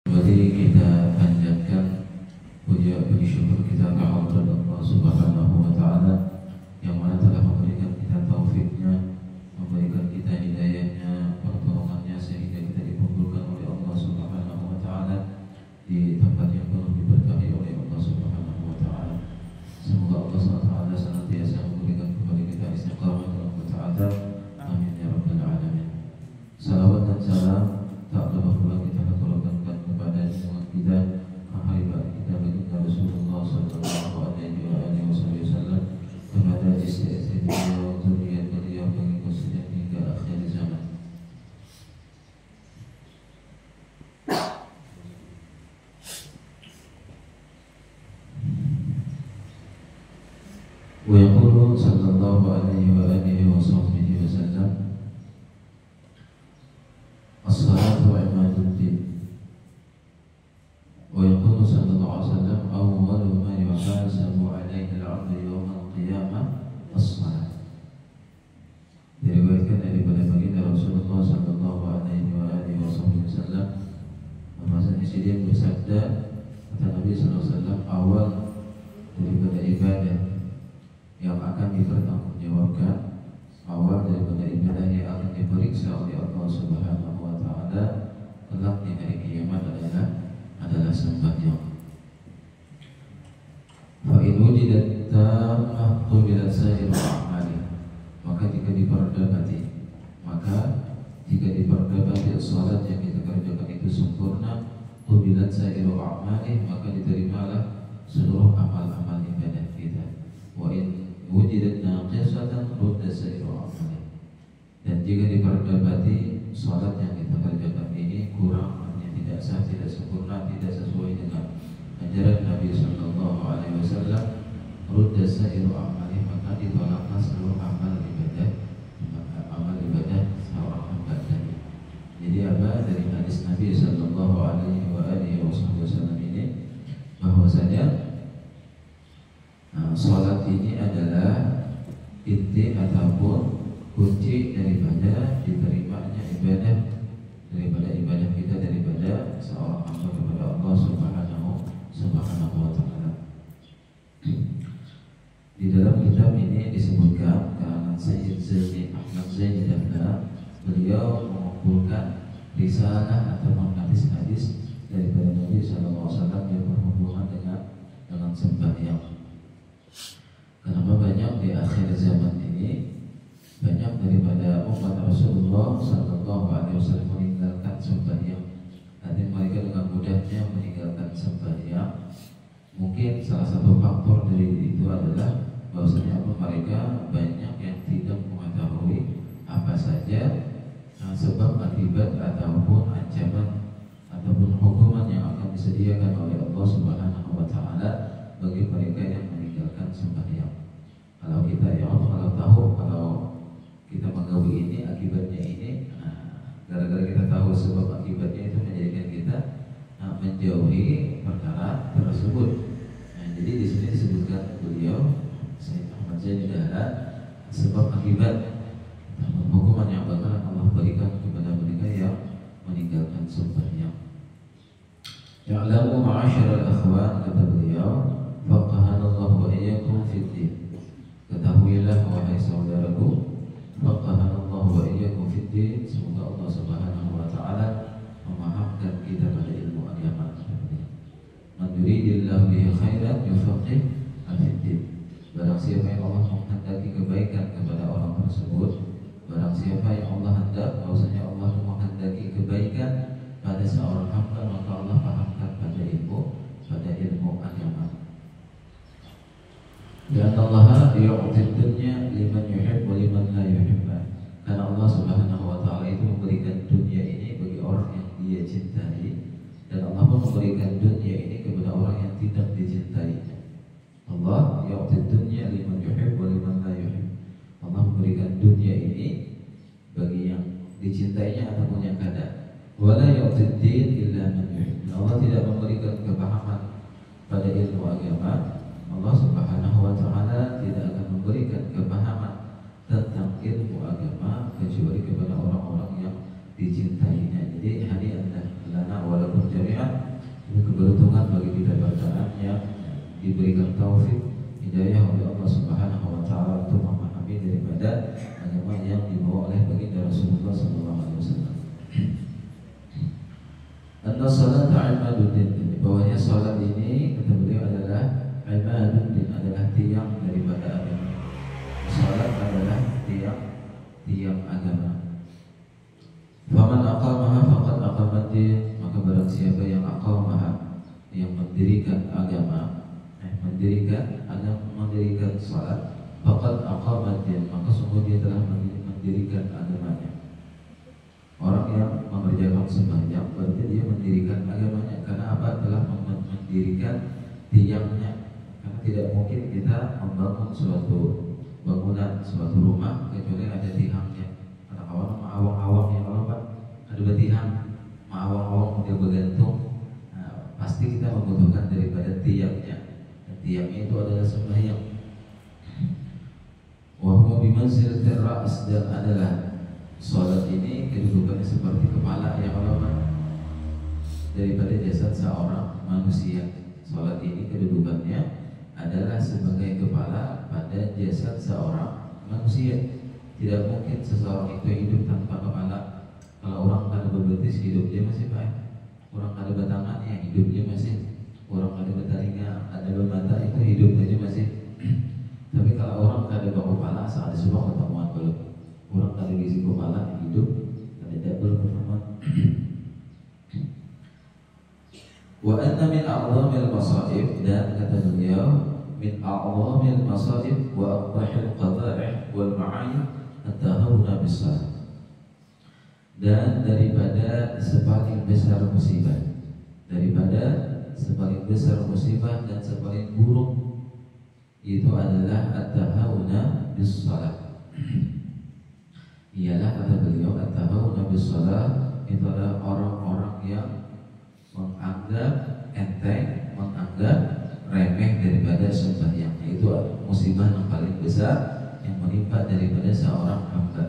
Mari kita panjatkan puji syukur kita kepada Allah Subhanahu wa taala yang mana telah memberikan kita taufiknya, memberikan kita hidayahnya, pertolongannya sehingga kita dikumpulkan oleh Allah Subhanahu wa taala di tempat yang penuh diberkahi oleh Allah Subhanahu wa taala. Semoga Allah Subhanahu wa taala senantiasa memberikan kepada kita istiqamah dalam taat. Amin ya rabbal alamin. Salawat dan salam tak lupa pula kita haturkan kepada junjungan kita, habibat kita baginda Rasulullah sallallahu alaihi wasallam, kepada istri-istri beliau, zuriat beliau, pengikut sejak hingga akhir zaman. Wa yaqulu sallallahu alaihi wasallam, as-salatu imaduddin. Wa yaqulu sallallahu alaihi wasallam, awwalu ma yuhasabu alaihi al-'abdu yawm al-qiyamah as-salat. Diriwayatkan daripada baginda Rasulullah sallallahu alaihi wasallam bahwasanya dia bersabda, kata Nabi sallallahu alaihi wasallam, awal daripada ibadah yang akan dipertanggungjawabkan, awal daripada ibadah yang akan diperiksa oleh Allah Subhanahu wa taala kelak di hari kiamat adalah sembahyang. Fa in wujidat tammah qubilat sa'ir a'mali. Maka jika diperdapati salat yang kita kerjakan itu sempurna, qubilat sa'ir a'mali, maka diterimalah seluruh amal-amal ibadah kita. Wa in wujidat naqisatan rudda sa'iru a'mali. Dan jika diperdapati salat yang kita kerjakan ini kurang, artinya tidak sah, tidak sempurna, tidak sesuai dengan ajaran Nabi sallallahu alaihi wasallam, rudda sa'iru a'mali, maka ditolaklah seluruh amal ibadah seorang hamba tadi. Jadi apa dari hadis Nabi sallallahu alaihi wasallam ini, bahwasanya salat ini adalah inti ataupun kunci daripada diterimanya ibadah, daripada ibadah kita, daripada seorang hamba kepada Allah Subhanahu wa taala. Di dalam kitab ini disebutkan kalangan Sayyid Zaini Ahmad Zaini Dahlan, beliau mengumpulkan risalah atau hadis-hadis daripada Nabi sallallahu alaihi wasallam yang berhubungan dengan sembahyang. Kenapa banyak di akhir zaman ini banyak daripada umat Rasulullah sallallahu alaihi wasallam meninggalkan sembahyang? Artinya mereka dengan mudahnya meninggalkan sembahyang. Mungkin salah satu faktor dari itu adalah bahwasanya mereka banyak yang tidak mengetahui apa saja sebab akibat ataupun ancaman ataupun hukuman yang akan disediakan oleh Allah Subhanahu wa taala bagi mereka yang meninggalkan sembahyang. Kalau kita kalau tahu, kalau kita menggawi ini akibatnya ini, gara-gara kita tahu sebab akibatnya itu menjadikan kita menjauhi perkara tersebut. Jadi di sini disebutkan beliau Sayyid Ahmad Zaini Dahlan sebab akibat hukuman yang bakalan Allah berikan kepada mereka yang meninggalkan sembahyang. Ya'lamu ma'asyiral akhwan, kata beliau, faqahanallahu wa iyyakum fid din. Ketahuilah wahai saudaraku, faqahanallahu wa iyyakum fid din, semoga Allah Subhanahu wa taala memahamkan kita pada ilmu agama. Man yuridillahu bihi khairan yufaqih fid din. Barang siapa yang Allah menghendaki kebaikan kepada orang tersebut, barang siapa yang Allah hendak bahwasanya Allah menghendaki kebaikan pada seorang hamba, maka Allah pahamkan pada ilmu agama. Dan Allah yu'ti dunya liman yuhib wa liman la yuhib. Karena Allah Subhanahu wa taala itu memberikan dunia ini bagi orang yang Dia cintai, dan Allah pun memberikan dunia ini kepada orang yang tidak dicintainya. Allah yu'ti dunya liman yuhib wa liman la yuhib. Allah memberikan dunia ini bagi yang dicintainya ataupun yang kada. Wala yu'ti din illa man yuhib. Allah tidak memberikan kepahaman pada ilmu agama. Allah Subhanahu wa taala tidak akan memberikan kepahaman tentang ilmu agama kecuali kepada orang-orang yang dicintainya. Jadi hadiah lana walakum jami'an diberikan taufik hidayah oleh Allah Subhanahu wa taala untuk memahami daripada agama yang dibawa oleh baginda Rasulullah sallallahu alaihi wasallam. Anna salat imaduddin, bahwasanya salat ini kata beliau adalah imaduddin, adalah tiang daripada agama. Salat adalah tiang agama. Faman aqamaha faqad aqamaddin, maka barang siapa yang aqamaha, yang mendirikan agama, mendirikan salat, faqad aqamaddin, maka sungguh dia telah mendirikan agamanya. Orang yang mengerjakan sembahyang berarti dia mendirikan agamanya. Karena apa? Telah mendirikan tiangnya. Karena tidak mungkin kita membangun suatu bangunan, suatu rumah kecuali ada tiangnya. Karena awang awang yang apa? Ada batihang, awang dia bergantung. Nah, pasti kita membutuhkan daripada tiangnya. Dan tiangnya itu adalah sembahyang. Wa huwa bimanzilatir ra's, dan adalah salat ini kedudukannya seperti kepala yang lama daripada jasad seorang manusia. Salat ini kedudukannya adalah sebagai kepala pada jasad seorang manusia. Tidak mungkin seseorang itu hidup tanpa kepala. Kalau orang kada berbetis hidup dia masih baik. Orang kada bertangannya hidup dia masih. Orang kada bertelinga, ada bermata itu hidup aja masih. Tapi kalau orang kada berkepala saat disebut ketemuan kalau orang kada gizi kepala hidup kada berperforma. Wa anna min a'zamil masaib, dan kata beliau min a'zamil masaib wa aqbahil qada'ih wal ma'ayib at-tahawuna bis-salat, dan daripada sepaling besar musibah, dan sepaling buruk itu adalah at-tahawuna bis-salat. Ialah kata beliau at-tahawuna bis-salat itu adalah orang-orang yang menganggap enteng, menganggap remeh daripada sembahyang. Itu musibah yang paling besar yang menimpa daripada seorang hamba.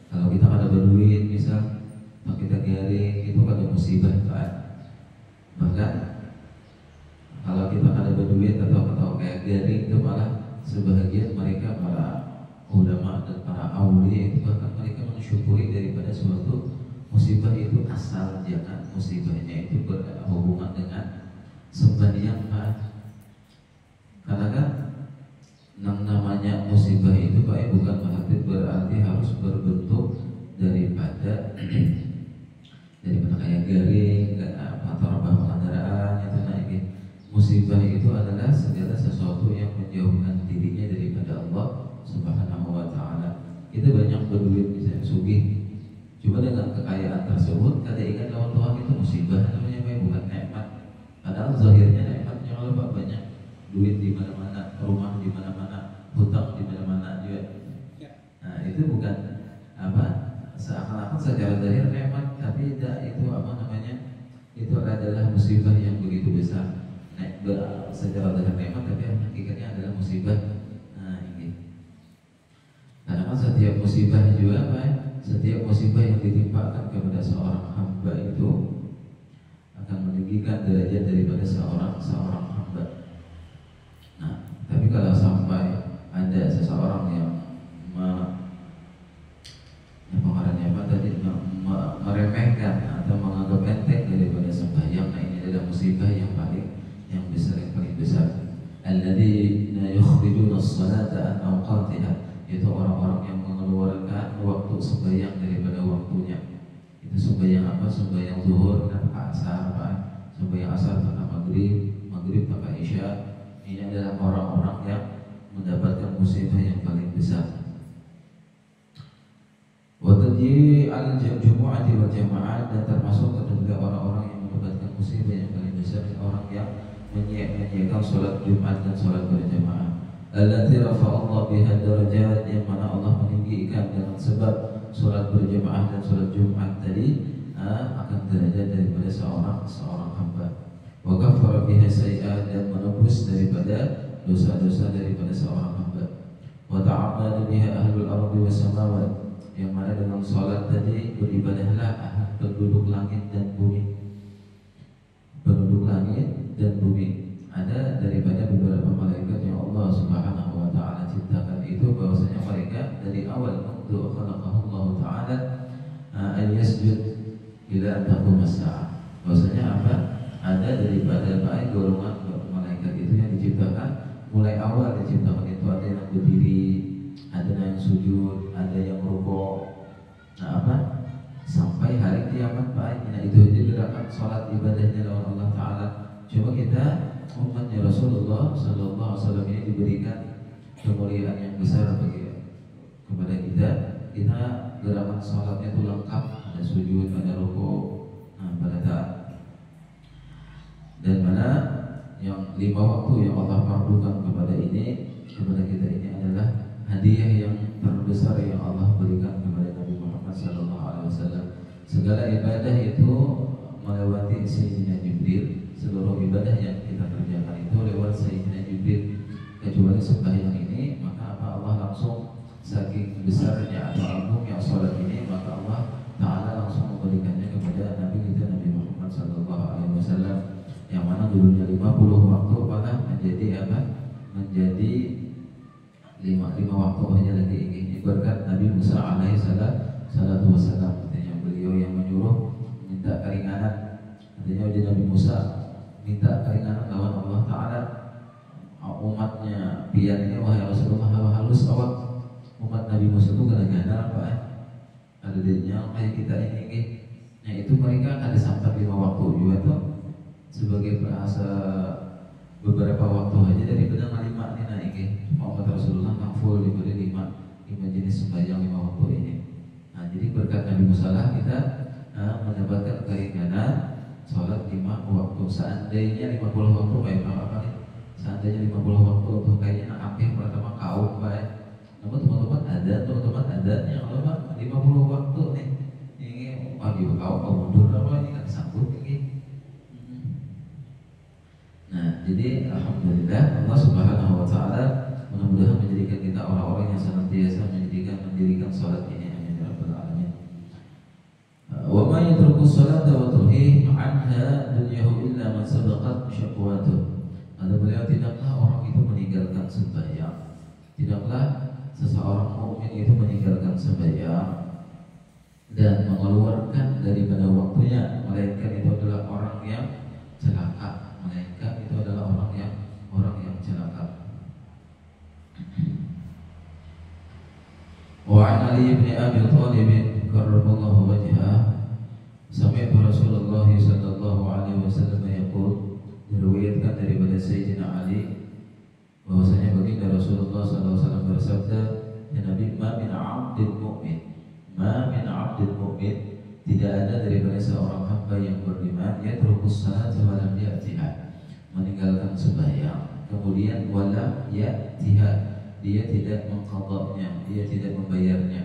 Kalau kita ada berduit misal, kalau kita garing, itu ada musibah Pak. Bahkan kalau kita ada berduit atau kayak garing, itu malah sebahagian mereka para ulama dan para aulia itu bahkan mereka mensyukuri daripada suatu musibah itu asal jangan musibahnya itu berhubungan dengan sembahyang Pak. Karena kan namanya musibah itu Pak bukan berarti harus berbentuk daripada kayak garing, atau rebah kendaraan itu naik. Musibah itu adalah segala sesuatu yang menjauhkan dirinya daripada Allah Subhanahu wa taala. Kita banyak berduit misalnya sugih, cuma dengan kekayaan tersebut kada ingat lawan Tuhan itu musibah namanya Pak, bukan nikmat. Padahal zahirnya nikmatnya kalau Pak banyak duit di mana-mana, rumah di mana-mana, hutang di mana-mana juga. Nah, itu bukan apa seakan-akan secara zahir nikmat, tapi tidak, itu apa namanya? Itu adalah musibah yang begitu besar. Secara zahir nikmat tapi hakikatnya adalah musibah. Nah, ini. Karena kan setiap musibah juga Pak, setiap musibah yang ditimpakan kepada seorang hamba itu akan meninggikan derajat daripada seorang hamba. Nah, tapi kalau sampai ada seseorang yang meremehkan atau menganggap enteng daripada sembahyang, nah ini adalah musibah yang paling besar. Alladzina yukhrijuna as-salata an awqatiha, itu orang-orang yang mengeluarkan waktu sembahyang daripada waktunya. Itu sembahyang apa? Sembahyang zuhur tanpa asar, sembahyang asar tanpa maghrib tanpa isya. Ini adalah orang-orang yang mendapatkan musibah yang paling besar. Wa tadyi al-jumu'ati wal jama'at, dan termasuk juga orang-orang yang mendapatkan musibah yang paling besar, orang yang menyia-nyiakan salat Jumat dan salat berjamaah. Allati rafa'allahu biha darajat, yang mana Allah meninggikan dengan sebab salat berjamaah dan salat Jumat tadi akan derajat daripada seorang hamba. Wa kaffara biha sayi'at, dan menebus daripada dosa-dosa daripada seorang hamba. Wa ta'abbada biha ahlul ardi was samawat, yang mana dengan salat tadi beribadahlah penduduk langit dan bumi. Penduduk langit dan bumi. Ada daripada beberapa ila taqum as-sa'a. Bahwasanya apa? Ada daripada golongan malaikat itu yang diciptakan mulai awal diciptakan itu ada yang berdiri, ada yang sujud, ada yang rukuk. Nah apa? Sampai hari kiamat Pak. Nah itu gerakan sholat ibadahnya lawan Allah Taala. Coba kita umatnya Rasulullah Sallallahu Alaihi Wasallam ini diberikan kemuliaan yang besar kepada kita. Kita gerakan sholatnya itu lengkap, ada sujud, ada rukuk, pada taat. Dan mana yang 5 waktu yang Allah fardukan kepada kita ini adalah hadiah yang terbesar yang Allah berikan kepada Nabi Muhammad Sallallahu Alaihi Wasallam. Segala ibadah itu melewati Sayyidina Jibril. Seluruh ibadah yang kita kerjakan itu lewat Sayyidina Jibril, kecuali sembahyang ini. Maka apa? Allah langsung saking besarnya atau agungnya sholat ini, maka Allah Ta'ala langsung memberikannya kepada Nabi kita Nabi Muhammad Sallallahu Alaihi Wasallam, yang mana dulunya 50 waktu malah menjadi apa? Menjadi 5 waktu hanya lagi ini berkat Nabi Musa alaihi salatu wassalam. Artinya beliau yang menyuruh minta keringanan. Artinya Nabi Musa minta keringanan lawan Allah Ta'ala. Umatnya piannya wahai Rasulullah halus awak. Umat Nabi Musa itu gara-gara apa? Ada dirinya kayak kita ini. Nah itu mereka ada sampai 5 waktu juga tuh. Sebagai bahasa beberapa waktu aja dari pedang 5 ini naik Muhammad Rasulullah full diberi 5 jenis sembahyang 5 waktu ini. Nah jadi berkat Nabi Musa lah kita mendapatkan keringanan sholat 5 waktu. Seandainya 50 waktu baik apa nih? Seandainya 50 waktu tuh kayaknya hampir pertama kaum baik. Namun teman-teman ada yang lama 50 waktu nih. Ini wajib kau mundur apa ini kan sanggup ini. Nah, jadi alhamdulillah Allah Subhanahu wa taala mudah-mudahan menjadikan kita orang-orang yang senantiasa mendirikan salat ini, amin ya rabbal alamin. Wa ma yatruku sholata wa tulhi anha dunyahu illa man sabaqat syaqwatuh. Ada beliau, tidaklah orang itu meninggalkan sembahyang, tidaklah seseorang mukmin itu meninggalkan sembahyang dan mengeluarkan daripada waktunya, melainkan itu adalah orang yang celaka. Melainkan itu adalah orang yang celaka. Wa an Ali bin Abi Thalib karramallahu wajhah sami'tu Rasulullah sallallahu alaihi wasallam yaqul, diriwayatkan daripada Sayyidina Ali bahwasanya baginda Rasulullah sallallahu alaihi wasallam bersabda, ya Nabi, ma min 'abdin mu'min, tidak ada daripada seorang hamba yang beriman yatrukus salat wa lam ya'tiha, meninggalkan sembahyang kemudian wala ya'tiha, dia tidak mengqadanya, dia tidak membayarnya.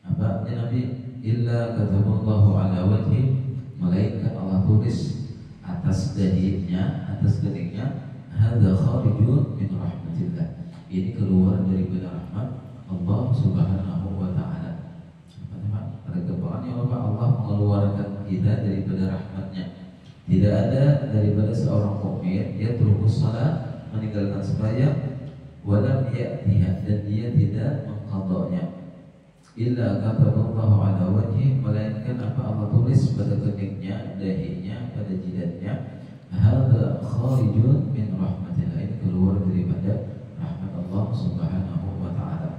Apa ya Nabi? Illa kataballahu ala wajhi, melainkan Allah tulis atas dagingnya, hadza kharijun min rahmatillah, ini keluar daripada rahmat Allah Subhanahu wa taala. Kebahagiaan Allah mengeluarkan kita daripada rahmatnya. Tidak ada daripada seorang mukmin yatrukus salat, meninggalkan sembahyang, walam ya'tiha, dan dia tidak mengqadanya, illa kataballahu ala wajhi, melainkan apa Allah tulis pada keningnya, dahinya, pada jidatnya, hadza kharijun min rahmatillah, ini keluar daripada rahmat Allah Subhanahu wa taala.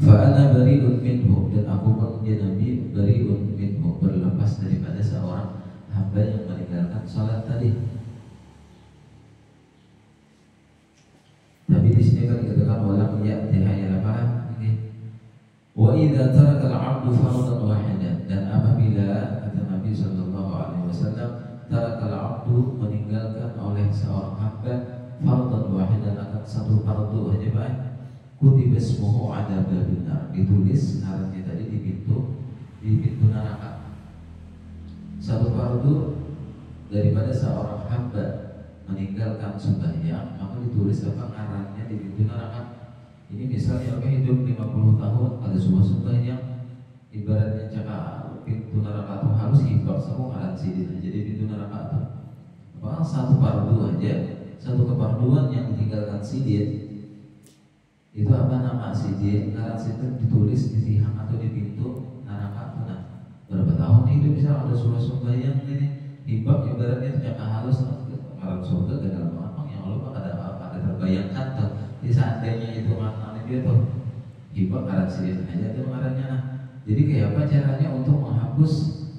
Fa'ana bari'un minhu, dan aku pun dia Nabi bari'un minhu, berlepas daripada seorang hamba yang meninggalkan salat tadi. Tapi di sini kan dikatakan walam ya'tiha, ya apa? Wa idza taraka al-'abdu fardan wahidan, dan apabila kata Nabi sallallahu alaihi wasallam taraka al-'abdu, meninggalkan oleh seorang hamba fardan wahidan, akan satu fardu aja baik, kutiba ismuhu ala babin nar, ditulis ngarannya tadi di pintu neraka. Satu fardu daripada seorang hamba meninggalkan sembahyang, maka ditulis apa ngarannya di pintu neraka. Ini misalnya orang hidup 50 tahun ada sebuah sembahyang, ibaratnya cakap pintu neraka itu harus hibak semua ngaran sidin aja di pintu neraka itu. Apa satu fardu aja, satu kefarduan yang ditinggalkan sidin, itu apa nama sidin, ngaran sidin ditulis di tihang atau di pintu neraka. Nah, berapa tahun hidup bisa ada surah sembahyang ini hibab ibaratnya ternyata halus ngarang surga gak dalam apa yang Allah ada terbayangkan tuh di seandainya itu maknanya dia tuh hibab ngarang sendiri aja itu ngarangnya. Jadi kayak apa caranya untuk menghapus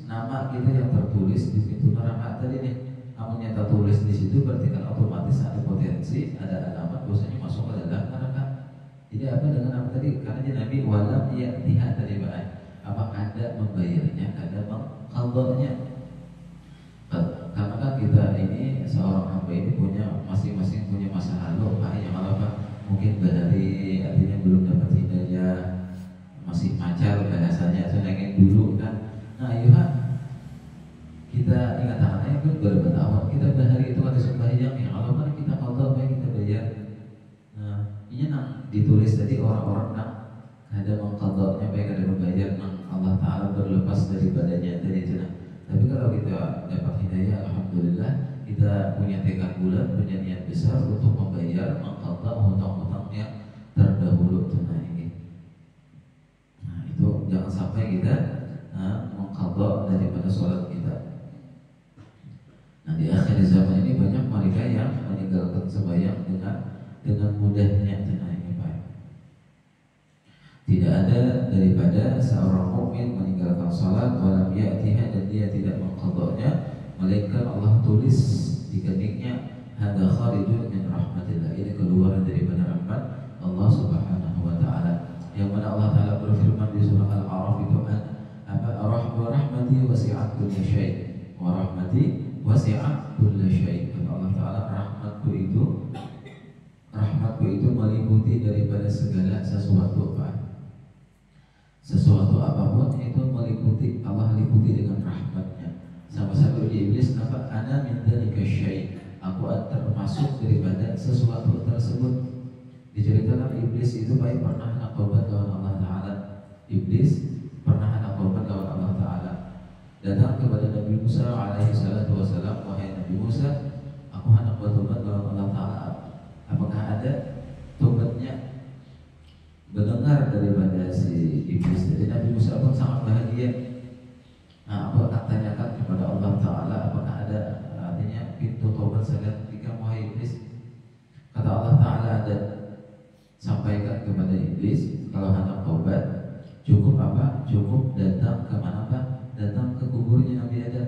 nama kita yang tertulis di pintu neraka tadi nih? Namun nyata tulis di situ berarti kan otomatis ada potensi ada alamat dosanya masuk ke dalam neraka. Jadi apa dengan apa tadi? Karena dia Nabi walam ya'tiha tadi baik. Apa ada membayarnya, ada mengqadanya. Karena kan kita ini seorang hamba ini punya masing-masing punya masa lalu, yang apa? Mungkin dari artinya belum dapat hidayah, masih macar bahasanya, senengin dulu kan. Nah, iya kita ingat tangannya itu berapa tahun kita bahari itu ada sembahyang yang Allah kan kita qadha baik kita bayar. Nah, ini nang ditulis tadi orang-orang nang ada mengqadanya baik ada membayar nang Allah Ta'ala berlepas daripadanya tadi itu nah. Tapi kalau kita dapat hidayah alhamdulillah kita punya tekad bulat, punya niat besar untuk membayar mengqadha hutang-hutang yang terdahulu tunai ini. Nah, itu jangan sampai kita mengqadha daripada sholat kita. Nah, di akhir zaman ini banyak mereka yang meninggalkan sembahyang dengan mudahnya tunai ini baik. Tidak ada daripada seorang mukmin meninggalkan salat walam ya'tiha dan dia tidak mengqadanya melainkan Allah tulis di keningnya hadza kharijun min rahmatillah, ini keluar daripada rahmat Allah Subhanahu wa taala. Yang mana Allah Taala berfirman di surah Al-A'raf itu rahmati wasi'at kulli syai' wa rahmati wasi'at kulli syai'. Allah Taala rahmatku itu meliputi daripada segala sesuatu Pak. Sesuatu apapun itu meliputi, Allah liputi dengan rahmatnya. Sama-sama uji iblis apa? Ana min dzalika syai'. Aku termasuk daripada sesuatu tersebut. Diceritakan iblis itu baik pernah hendak taubat lawan Allah Ta'ala. Iblis pernah hendak taubat lawan Allah Ta'ala. Datang kepada Nabi Musa alaihi salatu wassalam, wahai Nabi Musa, aku hendak bertobat lawan Allah Ta'ala. Apakah ada tobatnya? Mendengar daripada si iblis. Jadi Nabi Musa pun sangat bahagia. Nah, apa tanyakan kepada Allah Ta'ala, apakah ada artinya pintu tobat saya ketika wahai iblis? Kata Allah Ta'ala ada. Sampaikan kepada iblis kalau hendak tobat cukup apa? Cukup datang ke mana Pak? Datang ke kuburnya Nabi Adam.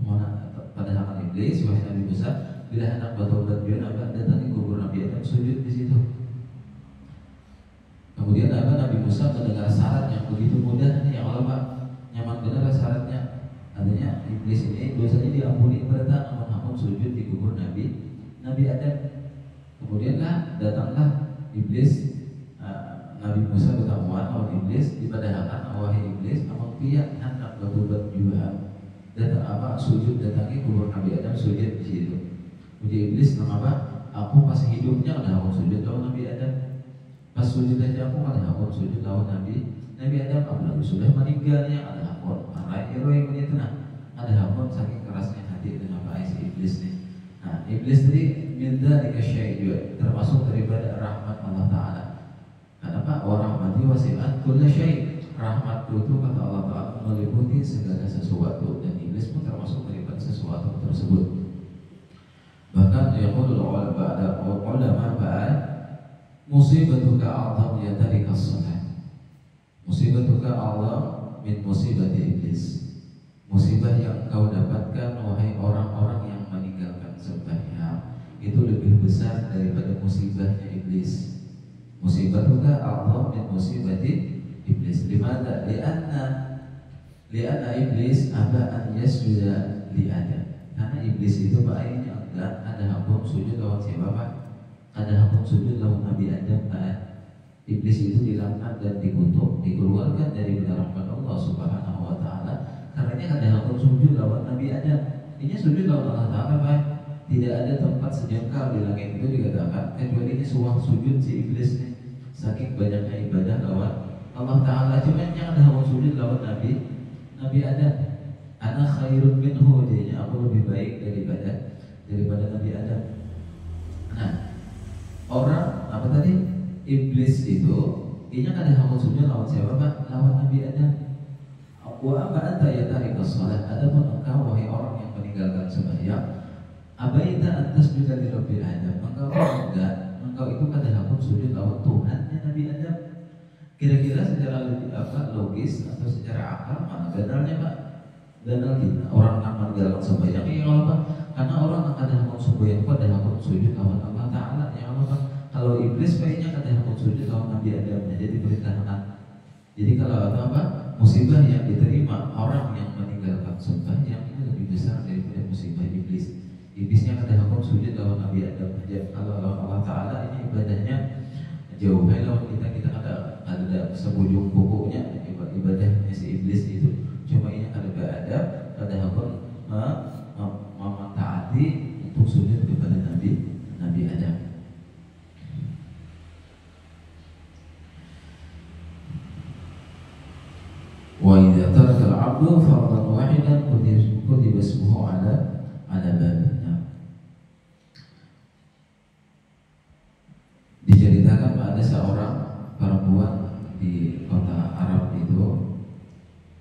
Mana pada zaman iblis wahai Nabi Musa bila hendak bertobat dia datangi kubur Nabi Adam, sujud di situ. Kemudian Nabi Musa mendengar syarat yang begitu mudah nih, Allah Pak nyaman benar syaratnya. Artinya iblis ini dosanya diampuni pada namun sujud di kubur Nabi Adam. Kemudianlah datanglah iblis, Nabi Musa bertamuan lawan iblis dipadahkan wahai iblis amal pihak hendak bertobat juga. Datang apa? Sujud datangi kubur Nabi Adam, sujud di situ. Uji iblis nama aku pas hidupnya ada aku sujud lawan Nabi Adam. Pas sujud aja aku ada aku sujud lawan Nabi Adam. Apalagi sudah meninggalnya ada aku. Karena hero yang begitu nah ada aku saking kerasnya hati dengan apa si iblis nih. Nah iblis tadi minta dikasih juga termasuk daripada rahmat Allah Ta'ala. Kenapa? Wa rahmati wasi'at kulli syai'. Rahmatku itu kata Allah Ta'ala meliputi segala sesuatu dan iblis pun termasuk daripada sesuatu tersebut. Bahkan yaqulul ulama ba'al musibatuka a'zam ya tarikas salat. Musibatuka a'zam min musibati iblis. Musibah yang kau dapatkan wahai orang-orang yang meninggalkan sembahyang itu lebih besar daripada musibahnya iblis. Musibatuka a'zam min musibati iblis. Limada? Lianna iblis aba an yasjuda li Adam. Karena iblis itu baiknya enggak ada hakun sujud lawan siapa Pak? Ada hakun sujud lawan Nabi Adam Pak. Iblis itu dilaknat dan dikutuk, dikeluarkan dari rahmat Allah Subhanahu wa taala karena ada hakun sujud lawan Nabi Adam. Ini sujud lawan Allah Ta'ala Pak. Tidak ada tempat sejengkal di langit itu dikatakan kecuali ini suah sujud si iblis nih. Saking banyaknya ibadah lawan Allah Ta'ala. Cuma yang ada hakun sujud lawan Nabi Adam. Ana khairun minhu, jadinya aku lebih baik daripada Nabi Adam. Nah, orang apa tadi? Iblis itu ini ada hakun sujud lawan siapa Pak? Lawan Nabi Adam. Wa amma anta ya tarikas salat, adapun engkau wahai orang yang meninggalkan sembahyang, abaita an tasjuda li rabbil adam, engkau enggak, engkau itu kadang sujud lawan Tuhannya Nabi Adam. Kira-kira secara logis atau secara akal mana benarnya Pak? Benar kita orang akan meninggalkan sembahyang ya apa? Karena orang akan kadang sembahyang kadang sujud lawan Allah Taala ya apa? Kalau iblis kayaknya kadang sujud lawan Nabi Adam, jadi perintahkan. Jadi kalau apa musibah yang diterima orang yang meninggalkan sembahyang ini lebih besar daripada musibah iblis. Iblisnya kadang sujud lawan Nabi Adam aja. Kalau Allah Taala ini ibadahnya jauh lawan kita ada sebujung bukunya ibadahnya si iblis itu. Cuma ini ada mentaati untuk sujud kepada Nabi Adam. Wa idza taraka al-'abdu fardan wahidan kutiba ismuhu ala babina. Diceritakan ada seorang perempuan di kota Arab itu,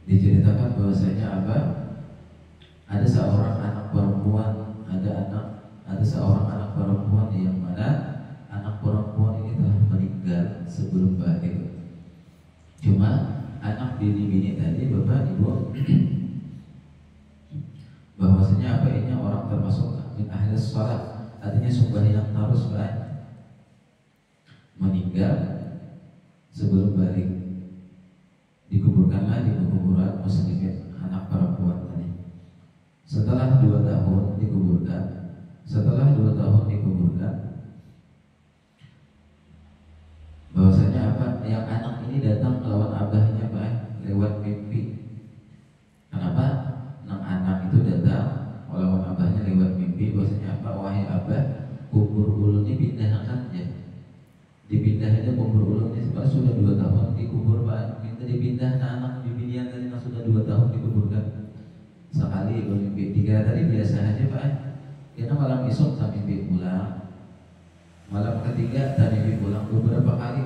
diceritakan bahwasanya ada seorang anak perempuan, ada seorang anak perempuan yang mana anak perempuan ini telah meninggal sebelum balik. Cuma anak bini tadi Bapak Ibu bahwasanya ini orang termasuk min ahli shalat, artinya sembahyang terus meninggal sebelum balik, dikuburkanlah di kuburan muslimin anak perempuan tadi. Setelah 2 tahun dikuburkan, bahwasanya yang anak ini datang melawan abahnya lewat mimpi. Kenapa? Anak itu datang melawan abahnya lewat mimpi, bahwasanya wahai abah, kubur ulun ini pindahkan ya. Dipindah aja kubur ulun ini sebenarnya sudah 2 tahun dikubur minta dipindah anak bibinian tadi sudah 2 tahun dikuburkan. Sekali bermimpi, 3 tadi biasa aja Karena malam esok tak mimpi pulang, malam ketiga tak mimpi pulang, beberapa kali.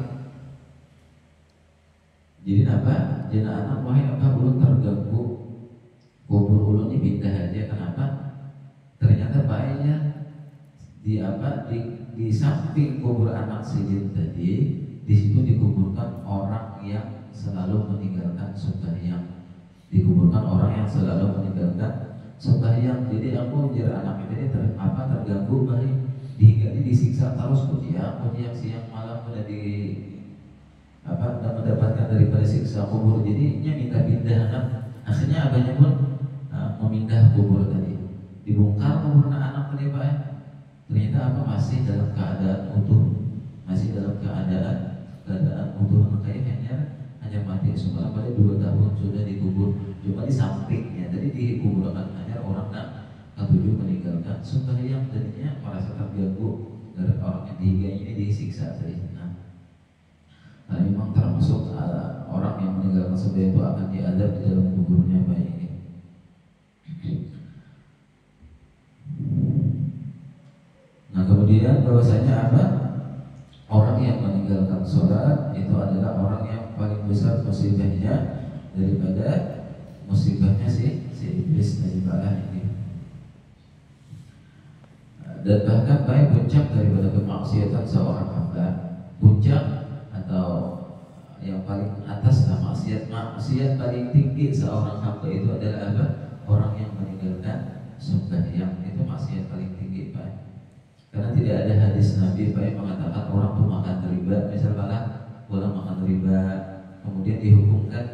Jadi jadi anak wahai ulun terganggu, kubur ulun ini pindah aja. Kenapa? Ternyata baiknya di samping kubur anak sijin tadi, di situ dikuburkan orang yang selalu meninggalkan sembahyang. Sembahyang. Jadi aku jar anak ini terganggu baik, disiksa terus kujiang siang malam udah mendapatkan daripada siksa kubur. Jadinya minta pindah anak. Akhirnya abahnya pun memindah kubur tadi. Dibongkar kubur anak tadi ternyata masih dalam keadaan utuh, hanya mati semalam pada 2 tahun sudah dikubur. Cuma di sampingnya tadi dikuburkan hanya orang ketujuh meninggalkan sembahyang, tadinya merasa terganggu dari orang yang dihiganya ini disiksa tadi. Nah, memang termasuk orang yang meninggalkan sembahyang itu akan diadab di dalam kuburnya baik ini. Nah, kemudian bahwasanya orang yang meninggalkan sholat itu adalah orang yang paling besar musibahnya daripada musibahnya si iblis daripada ini. Dan bahkan baik puncak daripada kemaksiatan seorang hamba, puncak atau yang paling atas maksiat paling tinggi seorang hamba itu adalah orang yang meninggalkan sembahyang. Itu maksiat paling tinggi karena tidak ada hadis Nabi yang mengatakan orang tuh makan riba, misalnya orang makan riba kemudian dihukumkan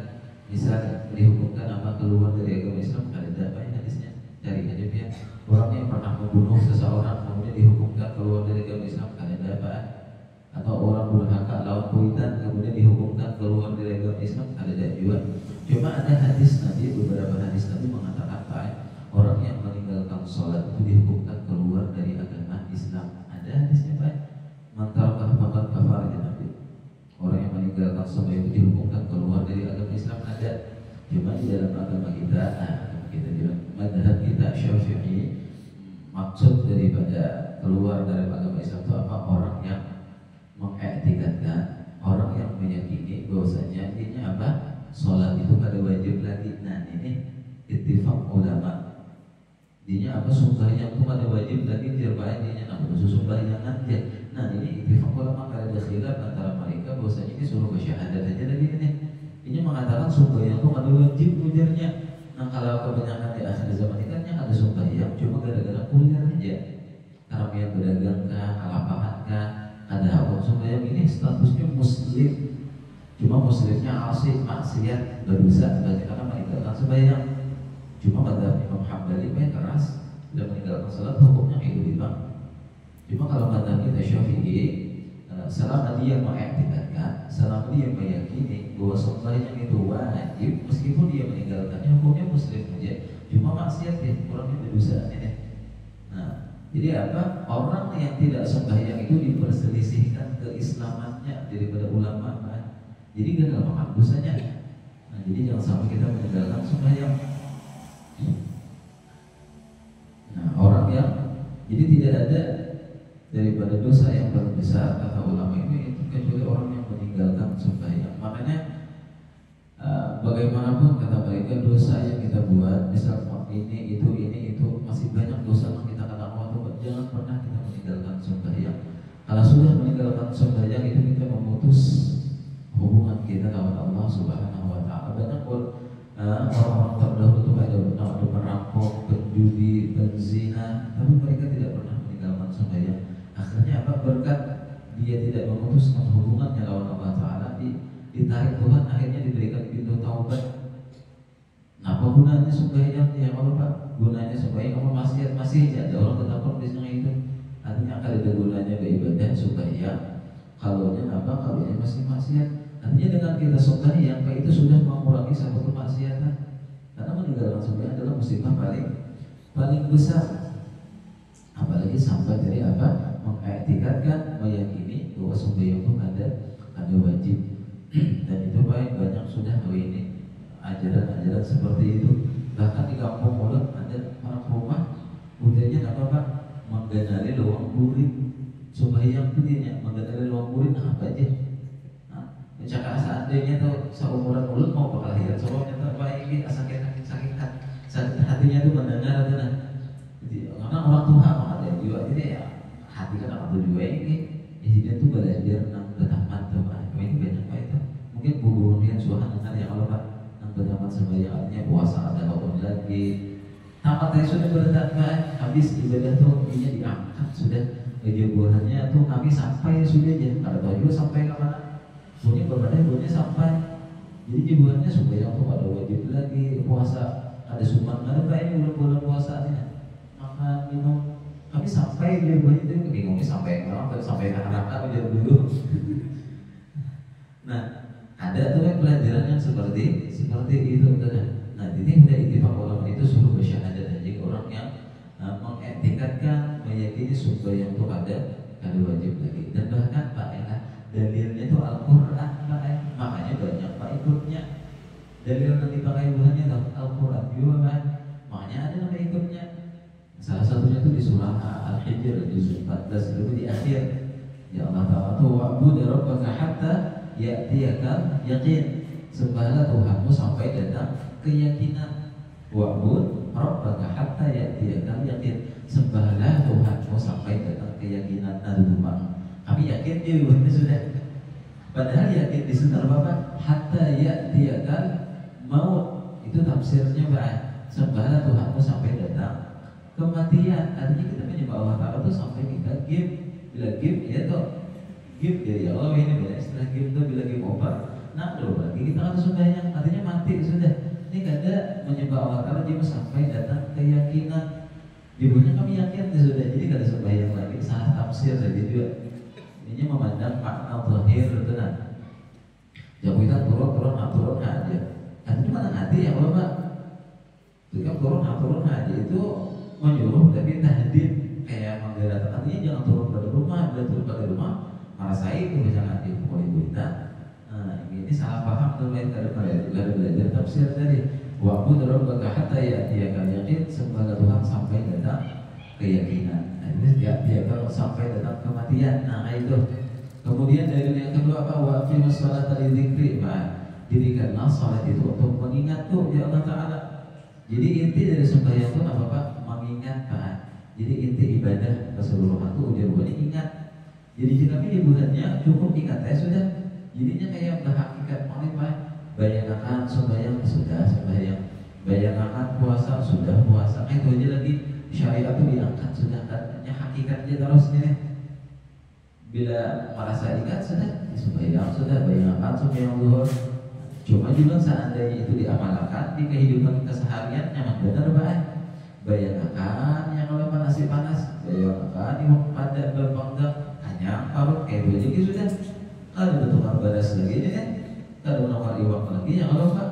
keluar dari agama Islam. Ada hadisnya, cari aja ya. Orang yang pernah membunuh seseorang kemudian dihukumkan keluar dari agama Islam, ada atau orang durhaka lawan kuitan kemudian dihukumkan keluar dari agama Islam, ada juga. Cuma ada hadis Nabi, beberapa hadis Nabi mengatakan orang yang meninggalkan sholat itu dihukumkan keluar dari agama Islam. Ada hadisnya mantarkan fakat kafar ya Nabi. Orang yang meninggalkan sholat itu dihukumkan keluar dari agama Islam, ada. Cuma di dalam agama kita bilang mazhab kita Syafi'i, maksud daripada keluar dari agama Islam itu orang yang mengiktikadkan, orang yang meyakini bahwasanya ini sholat itu kada wajib lagi. Nah ini ittifaq ulama. Dinya apa sembahyang itu kada wajib lagi dirbain dinya apa khusus sembahyangan aja. Nah ini ittifaq ulama kada ada khilaf antara mereka bahwasanya ini suruh bersyahadat aja lagi ini. Ini mengatakan sembahyang itu kada wajib ujarnya. Nah kalau kebanyakan di akhir zaman ini kan yang ada sembahyang cuma gara-gara kuliah aja. Karena yang berdagang kah, kalapahan kah, ada apa sembahyang ini statusnya muslim. Cuma muslimnya asik, maksiat, berdosa karena meninggalkan sembahyang. Cuma madzhab Imam Hambali keras dan meninggalkan salat hukumnya itu bang. Cuma kalau madzhab kita Syafi'i, selama dia mengiktikadkan, selama dia meyakini bahwa sembahyang itu wajib, meskipun dia meninggalkannya hukumnya muslim aja. Cuma maksiat ya, kurangnya berdosa ini. Nah, jadi apa? Orang yang tidak sembahyang itu diperselisihkan keislamannya daripada ulama. Jadi gak ada makan dosanya. Nah, jadi jangan sampai kita meninggalkan sembahyang. Nah, orang yang jadi tidak ada daripada dosa yang terbesar kata ulama itu kecuali orang yang meninggalkan sembahyang. Makanya bagaimanapun kata mereka dosa yang kita buat, misal ini itu masih banyak dosa yang kita kena waktu. Jangan pernah kita meninggalkan sembahyang. Kalau sudah meninggalkan sembahyang itu kita memutus hubungan kita dengan Allah Subhanahu wa taala. Banyak orang-orang terdahulu itu ada merampok, penjudi, penzina, tapi mereka tidak pernah meninggalkan sembahyang. Akhirnya apa? Berkat dia tidak memutuskan hubungannya dengan Allah taala, ditarik Tuhan, akhirnya diberikan pintu taubat. Nah, apa gunanya sembahyang ya Allah Pak? Gunanya sembahyang apa maksiat masih ada orang tetap kondisinya itu. Artinya akan ada gunanya beribadah sembahyang. Kalaunya apa? Kalaunya masih maksiat. Artinya dengan kita sembahyang itu sudah mengurangi satu kemaksiatan. Karena meninggalkan sembahyang adalah musibah paling besar. Apalagi sampai dari apa? Mengiktikadkan, meyakini bahwa sembahyang itu ada wajib. Dan itu banyak sudah hari ini ajaran-ajaran seperti itu. Bahkan di kampung mulut ada orang rumah udahnya apa Pak? Mengganali lowang burit. Sembahyang itu dia mengganali lowang burit apa aja? Cakap seandainya tuh seumuran mulut mau bakal lihat soalnya tuh apa ini sakit hatinya tuh mendengar tuh nah. Jadi karena orang tua mah ada juga jadi ya hati kan orang tua juga ini dia tuh belajar nang betamat tuh Pak. Ini banyak Pak itu. Mungkin guru dia suara dengar ya kalau Pak nang betamat sembahyang artinya puasa ada apapun lagi. Tamat tadi sudah berdatang habis ibadah tuh ini diangkat sudah kejuburannya tuh kami sampai sudah aja kada tahu juga sampai ke mana. Bunyi berbadan sampai. Jadi jibuannya supaya untuk ada wajib lagi puasa ada suman ada kayak bulan-bulan puasa makan minum kami sampai jibuan itu kebingungnya sampai ke sampai ke neraka udah dulu. Nah ada tuh pelajaran yang seperti itu kan. Nah ini udah ittifaq ulama itu suruh bersyahadat aja orang yang mengiktikadkan meyakini supaya untuk ada wajib lagi dan bahkan Pak dalilnya itu Al-Quran Pak makanya banyak Pak ikutnya dalil yang dipakai buahnya Al-Quran juga Pak makanya ada nama ikutnya salah satunya itu di surah Al-Hijr di surah 14 itu di akhir ya Allah Ta'ala tuh wa'bud rabbaka hatta ya'tiyakal yaqin sembahlah Tuhanmu sampai datang keyakinan wa'bud rabbaka hatta ya'tiyakal yaqin sembahlah Tuhanmu sampai datang keyakinan Al-Quran. Kami yakin dia ibadah sudah. Padahal yakin di sunnah Bapak hatta ya'tiyakal maut. Itu tafsirnya Pak. Sembahlah Tuhanmu sampai datang kematian. Artinya kita menyembah Allah Ta'ala itu sampai kita give. Bila give ya toh give ya Allah ini banyak istilah give itu bila give obat. Nah berarti kita harus sembahyang. Artinya mati sudah. Ini kada menyembah Allah Ta'ala cuma sampai datang keyakinan. Dibuatnya kami yakin sudah. Jadi kada sembahyang lagi salah tafsir saja juga. Ini memandang makna zahir itu nah. Jauh kita turun aja. Artinya mana hati ya Allah Pak. Ketika turun aja itu menyuruh tapi tahdid kayak menggerak. Artinya jangan turun pada rumah, bila turun pada rumah merasai itu jangan dipukul ibu kita. Nah ini salah paham tuh lain kada belajar tafsir tadi. Wa'bud rabbaka hatta ya'tiyakal yaqin sembahlah Tuhan sampai datang keyakinan. Nah, ini dia kalau sampai datang kematian. Nah itu. Kemudian dari yang kedua apa? Wa aqimus sholata lidzikri. Dirikanlah salat itu untuk mengingat tuh ya Allah Ta'ala. Jadi inti dari sembahyang itu apa Pak? Mengingat Pak. Jadi inti ibadah keseluruhan itu ujar-ujarnya ingat. Jadi jika ibadatnya cukup ingat ya sudah. Jadinya kayak berhakikat oleh Pak. Bayangkan sembahyang sudah sembahyang. Bayangkan puasa sudah puasa. Itu aja lagi syariat itu diangkat sudah katanya hakikatnya terus nih. Bila merasa ingat sudah sembahyang sudah bayangkan sembahyang zuhur. Cuma juga seandainya itu diamalkan di kehidupan keseharian nyaman benar Pak. Bayangkan yang kalau panasi panas, bayangkan di pada berpanggang hanya parut kayak dua jadi sudah. Kalau bertukar baras lagi ini kan, kalau nomor iwak lagi ya kalau Pak.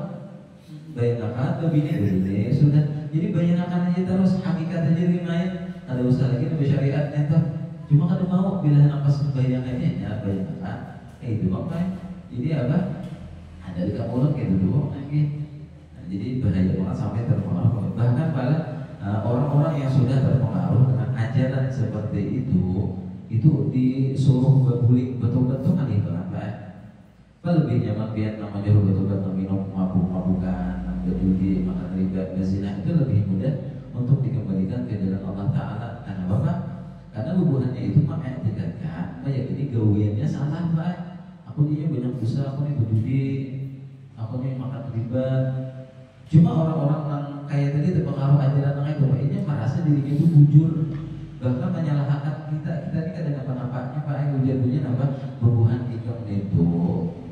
Bayangkan begini sudah. Jadi bayangkan aja terus hakikat aja main. Ada usaha lagi lebih syariat neta. Cuma kalau mau bila nafas bayangannya ya bayangkan itu Pak. Jadi apa? Ada di mulut kayak dulu lagi. Nah, jadi bahaya banget sampai terpengaruh. Bahkan pada orang-orang yang sudah terpengaruh dengan ajaran seperti itu disuruh berbulik betul-betul kan itu apa? Lebih nyaman biar namanya betul-betul minum mabuk-mabukan, berjudi, makan riba, berzina itu lebih mudah untuk dikembalikan ke jalan Allah Taala. Karena apa? Karena hubungannya itu makanya dikatakan, banyak ini gawiannya salah Pak. Aku dia banyak dosa, aku nih berjudi, aku nih makan riba. Cuma orang-orang yang kayak tadi terpengaruh ajaran yang itu, ini merasa dirinya itu bujur, bahkan menyalahkan kita ini kadang apa-apanya Pak yang hujan-hujan apa bubuhan ikam itu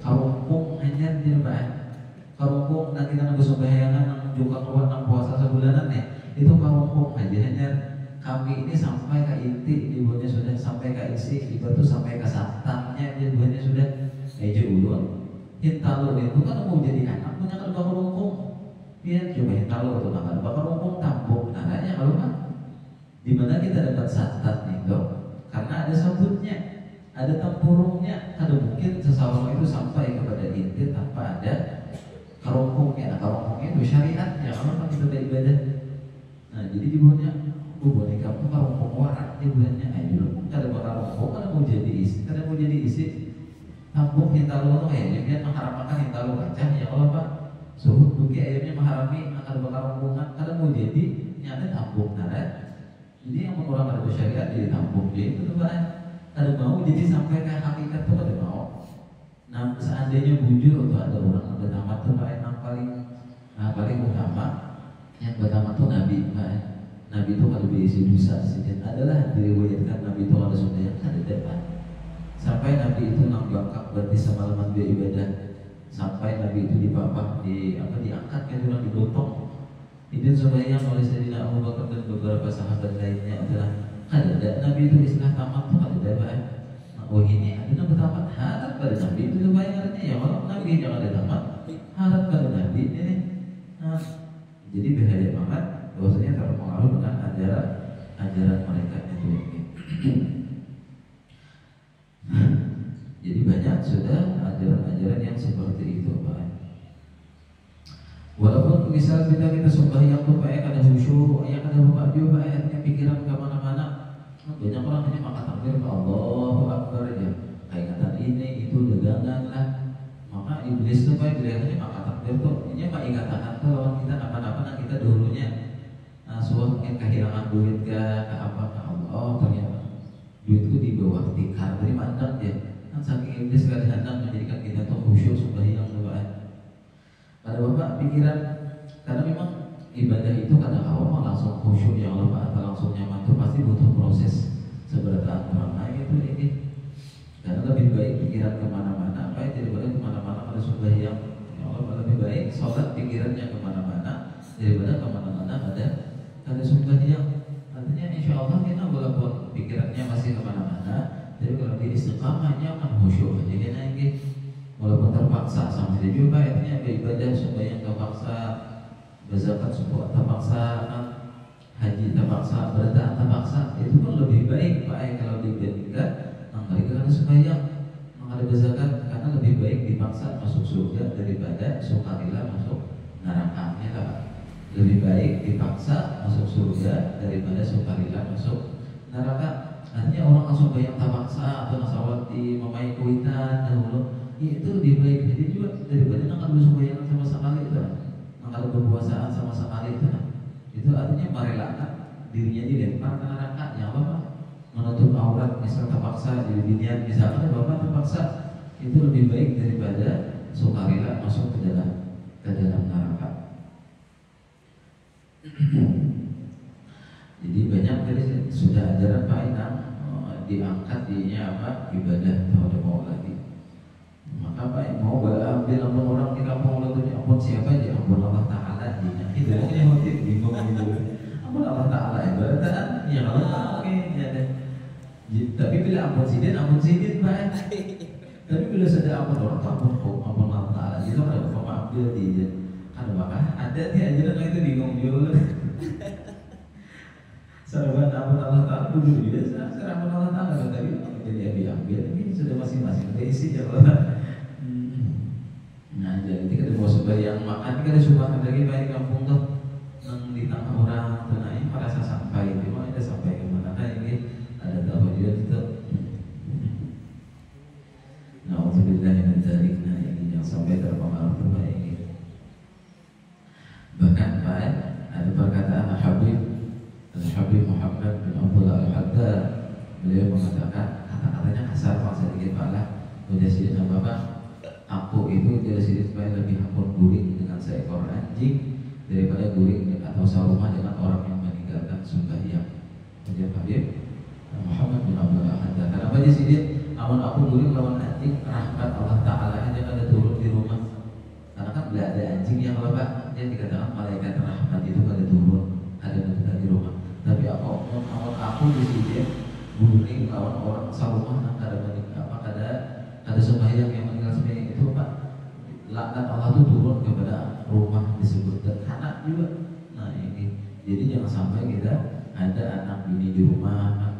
karumpung hanya dia Pak karumpung nanti karena bersembayangan juga keluar nang puasa sebulanan ya itu karumpung aja hanya kami ini sampai ke inti ibunya sudah sampai ke isi ibu tuh sampai ke santannya ibunya sudah aja ulun hintalo itu kan mau jadi anak punya kan bakal rumpung biar coba hintalo itu kan bakal rumpung tampung naranya kalau kan di mana kita dapat santan itu karena ada sabutnya ada tempurungnya ada mungkin seseorang itu sampai kepada inti tanpa ada karumpungnya. Nah karumpungnya itu syariat ya kalau kita beribadah. Nah jadi dibuatnya boleh kamu karumpung warak dibuatnya ayo kada bakal karumpung kada mau jadi isi tampung hintalo kayaknya dia mengharapkan hintalo kaca ya Allah Pak suruh bukti ayamnya mengharami akan bakal rumpungan kada mau jadi nyata tampung narat. Jadi yang mengurang ada syariat jadi tampung dia itu tuh Pak kada mau jadi sampai ke hakikat tuh kada mau. Nah seandainya bujur untuk ada orang yang pertama tuh Pak yang paling utama yang pertama tuh Nabi Pak. Nabi itu kalau berisi dosa sedikit adalah diriwayatkan Nabi itu ada sunnah yang ada depan sampai Nabi itu nang bangkak berarti semalaman dia ibadah sampai Nabi itu dipapah diangkat ke dalam digotong. Ini sembahyang oleh Sayyidina Abu Bakar dan beberapa sahabat lainnya adalah ada Nabi itu istilah tamat tuh ada Pak. Oh ini ada tamat harap pada Nabi itu sembahyangnya ya kalau Nabi jangan ada tamat harap pada Nabi ini. Nah, jadi bahaya banget bahwasanya terpengaruh dengan ajaran mereka itu. Jadi banyak sudah ajaran-ajaran yang seperti itu Pak. Walaupun misal kita sembahyang tuh Pak ada khusyuk, yang ada bapak juga Pak artinya pikiran kemana-mana. Banyak orang hanya makan takbir Allahu Akbar ya. Kayak ini itu dagangan lah. Maka iblis tuh Pak kelihatannya makan takbir tuh. Ini Pak ingatan tuh lawan kita apa-apa nah kita dulunya. Suatu mungkin kehilangan duit ke apa ke Allah ternyata duitku di bawah tikar dari mandang dia. Kan saking iblis kadang-kadang menjadikan kita tuh khusyuk sembahyang tuh Pak. Pada bapak pikiran karena memang ibadah itu kadang awal langsung khusyuk ya Allah atau langsung nyaman itu pasti butuh proses seberapa orang lain itu ini karena lebih baik pikiran kemana-mana apa daripada kemana-mana pada sembahyang ya Allah lebih baik sholat pikirannya kemana-mana daripada kemana-mana ada sembahyang artinya insya Allah kita walaupun pikirannya masih kemana-mana tapi kalau di istiqamahnya akan khusyuk jadi nanti walaupun terpaksa sama dia juga artinya beribadah sembahyang terpaksa berzakat semua terpaksa haji terpaksa berdakwah terpaksa itu pun lebih baik Pak kalau dibandingkan mereka harus sembahyang ada berzakat karena lebih baik dipaksa masuk surga daripada sukarela masuk neraka ya Pak. Lebih baik dipaksa masuk surga daripada sukarela masuk neraka. Artinya orang langsung bayang terpaksa atau nasawati memai kuitan dahulu itu lebih baik jadi juga daripada nangkal bersembahyang sama sekali itu, nangkal berpuasaan sama sekali itu artinya merelakan dirinya dilempar ke neraka. Yang apa? Menutup aurat, misal terpaksa jadi binian, misalnya bapak terpaksa, itu lebih baik daripada sukarela masuk ke dalam neraka. Jadi banyak tadi sudah ajaran Pak Inang diangkat dinya apa ibadah pada mau lagi. Maka Pak mau ambil ampun orang di kampung lalu ampun siapa aja ampun Allah Taala dinya. Itu mungkin motif bingung gitu. Ampun Allah Taala ibadah ya kalau mungkin ya deh. Tapi bila ampun sidin Pak. Tapi bila sudah ampun orang ampun Allah Taala itu ada apa ambil dia. Kan maka ada di ajaran itu bingung juga. Sarwan ampun Allah Taala dulu biasa, sarwan Allah Taala tadi jadi ambil ini sudah masing-masing ada isinya kalau. Nah jadi kita mau sembahyang makan kita suka lagi baik kampung tuh yang di tengah orang tuh naik merasa sampai di mana ada sampai ke mana ini ada tahu dia itu. Nah untuk yang dari ini yang sampai terpengaruh terbaik ini. Bahkan baik ada perkataan Habib Muhammad bin Abdullah Al-Haddad, beliau mengatakan kata-katanya kasar maksud sedikit Pak udah sedikit sama Bapak. Aku itu jadi sedikit supaya lebih ampun guring dengan seekor anjing daripada guring atau sarumah dengan orang yang meninggalkan sembahyang. Kemudian Habib Muhammad bin Abdullah Al-Haddad. Kenapa dia sedikit? Amun aku guring lawan anjing, rahmat Allah Taala aja ada turun di rumah. Karena kan tidak ada anjing yang Bapak yang dikatakan malaikat rahmat itu pada turun ada di rumah. Tapi aku di sini guring lawan orang sarumah ada sembahyang yang meninggal sembahyang itu Pak, laknat Allah itu turun kepada rumah disebut dan anak juga. Nah ini jadi jangan sampai kita ada anak bini di rumah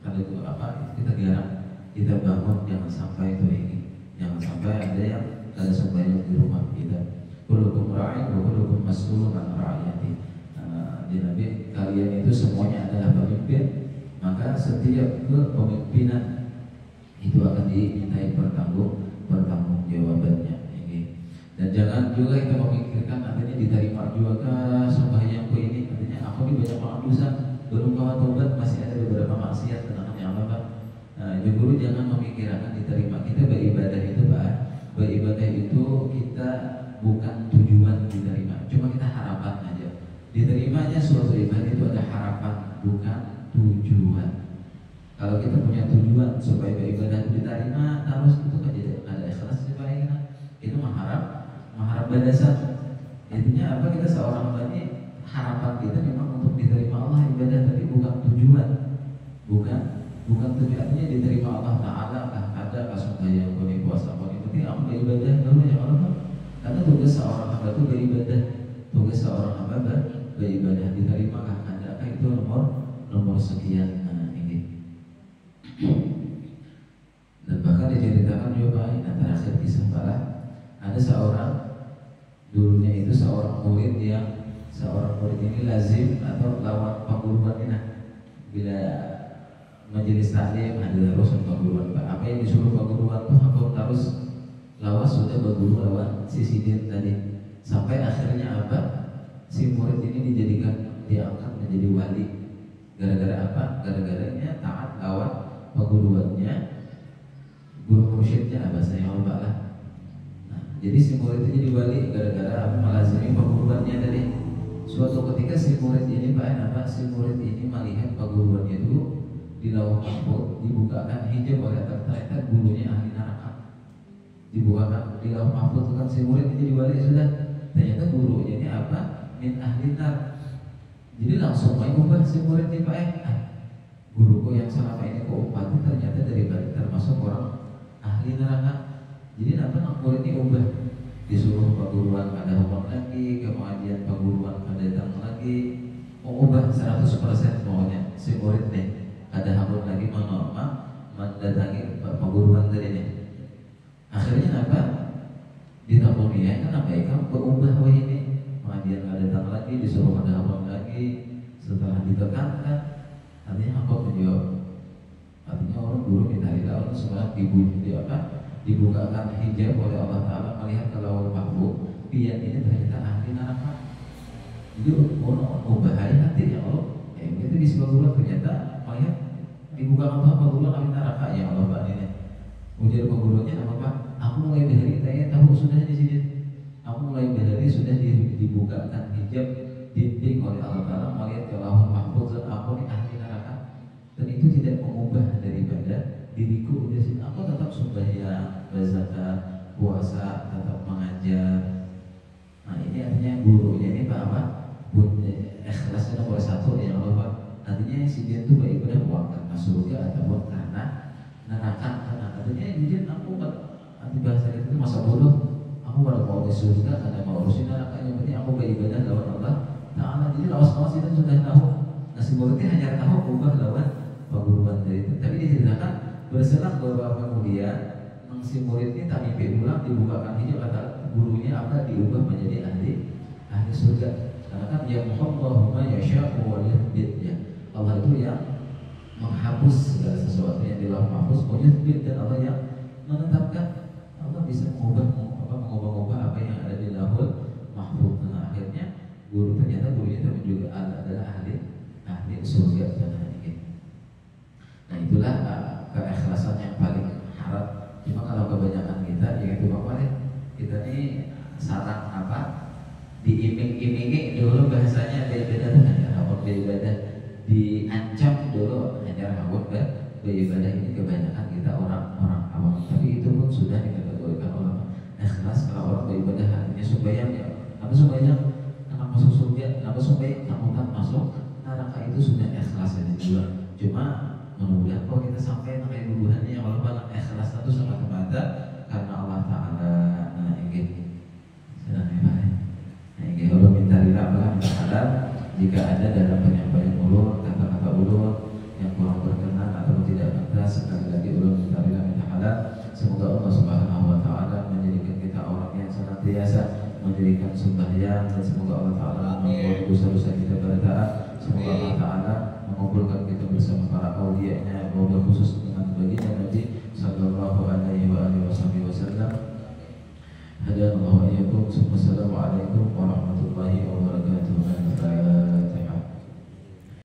kalau itu apa kita garap kita bangun, jangan sampai itu ini, jangan sampai ada yang ada sembahyang di rumah kita. Kullukum ra'in wa kullukum mas'ulun an ra'iyati. Di Nabi kalian itu semuanya adalah pemimpin, maka setiap kepemimpinan itu akan dimintai pertanggungjawabannya ini. Dan jangan juga kita memikirkan artinya diterima juga sembahyangku ini, artinya aku ini banyak banget dosa, belum bawa tobat masih ada beberapa maksiat tenangnya apa Pak. Guru jangan memikirkan diterima. Kita beribadah itu Pak, beribadah itu kita bukan tujuan diterima, cuma kita harapan aja. Diterimanya suatu ibadah itu ada harapan, bukan tujuan. Kalau kita punya tujuan supaya ibadah itu diterima, terus itu kan jadi ada ikhlas sebaiknya. Itu mengharap balasan. Intinya apa? Kita seorang ini harapan kita memang untuk diterima Allah ibadah, tapi bukan tujuan. Bukan tujuannya diterima Allah Taala. Ada kasih koni puasa koni penting aku beribadah dulu ya Allah. Karena tugas seorang hamba itu beribadah. Tugas seorang hamba beribadah diterima ada itu nomor sekian. Dan bahkan diceritakan juga antara akhir kisah Pak, ada seorang dulunya itu seorang murid ini lazim atau lawan pengguruan ini. Bila majelis taklim ada terus pengguruan Pak, apa yang disuruh pengguruan tuh aku harus lawas sudah berguru lawan si sidin tadi. Sampai akhirnya apa? Si murid ini diangkat menjadi wali. Gara-gara apa? Gara-garanya taat lawan pengguruannya, guru mursyidnya bahasanya Allah lah. Nah, jadi si murid ini diwali gara-gara melazimi pengguruannya tadi. Suatu ketika si murid ini si murid ini melihat pengguruannya itu di lauh mahfuz dibukakan hijab oleh ternyata gurunya ahli neraka. Dibukakan di lauh mahfuz kan si murid ini diwali sudah ternyata gurunya ini min ahli nar. Jadi langsung main ubah si murid ini guruku yang selama ini kuupati ternyata daripada termasuk orang ahli neraka. Jadi murid ini ubah, disuruh perguruan ada hukum lagi, kemudian perguruan ada datang lagi, mau ubah 100% pokoknya si murid nih ada hukum lagi mendatangi perguruan tadi nih. Akhirnya ditabuni ya kan kamu berubah ini, kemudian ada datang lagi disuruh ada hukum lagi, setelah ditekankan artinya apa menjawab? Artinya orang guru minta tidak orang sekolah dibujuk dibukakan hijab oleh Allah Taala melihat ke lauhul mahfuz, pian ini ternyata ahli neraka. Jadi bahaya hati ya Allah. Itu di sebuah bulan ternyata melihat dibukakan Tuhan bulan ahli neraka ya Allah Pak ini. Ujar penggurunya apa Pak? Aku mulai dari saya tahu sudah di sini. Aku mulai dari sudah dibukakan hijab dinding oleh Allah Taala melihat ke lauhul mahfuz dan aku ini ahli neraka. Dan itu tidak mengubah daripada diriku udah sih. Aku tetap sembahyang, berzakat, puasa, tetap mengajar. Nah ini artinya gurunya ini Pak apa? Ikhlasnya nomor satu ya Allah Pak. Artinya si dia itu beribadah bukan karena surga ataupun karena neraka. Karena artinya dia aku nanti bahasa itu masa bodoh. Aku pada mau ke surga karena mau urusin neraka. Yang penting aku beribadah lawan Allah Taala. Jadi lawas-lawas itu sudah tahu. Nasi muridnya hanya tahu ubah lawan perguruan dari itu. Tapi diceritakan berselang beberapa kemudian si murid ini tak mimpi ulang dibukakan hijab kata gurunya apa diubah menjadi ahli surga. Karena kan ya Allahumma yasha'u wa yuthbit ya. Allah itu yang menghapus segala sesuatu yang di lauh mahfuz, wa yuthbit dan Allah yang menetapkan. Allah bisa mengubah apa yang ada di lauhul mahfuz. Nah akhirnya guru ternyata gurunya juga adalah ahli surga dan ahli. Nah itulah keikhlasan yang paling harap. Cuma kalau kebanyakan kita ya itu Bapak kita ini sarang apa diiming-imingi dulu bahasanya beribadah hanya hawat beribadah, diancam dulu hanya hawat beribadah. Ini kebanyakan kita orang-orang awam. Tapi itu pun sudah dikategorikan ulama ikhlas. Kalau orang beribadah hatinya sembahyang ya apa sembahyang anak masuk surga, apa sembahyang kamu masuk neraka, itu sudah ikhlas ya dijual. Cuma mudah-mudahan kalau kita sampai sampai bubuhannya yang Allah bilang ikhlas itu sama kepada karena Allah Taala. Nah ini sedang hebat. Nah ini Allah minta rila Allah Taala jika ada dalam penyampaian ulun kata-kata ulun yang kurang berkenan atau tidak pantas, sekali lagi ulun minta rila minta halal. Semoga Allah Subhanahu Wa Taala menjadikan kita orang yang senantiasa menjadikan sembahyang, dan semoga Allah Taala mengampuni dosa-dosa kita pada taat. Semoga Allah Taala mengumpulkan kita bersama para aulianya, wabil khusus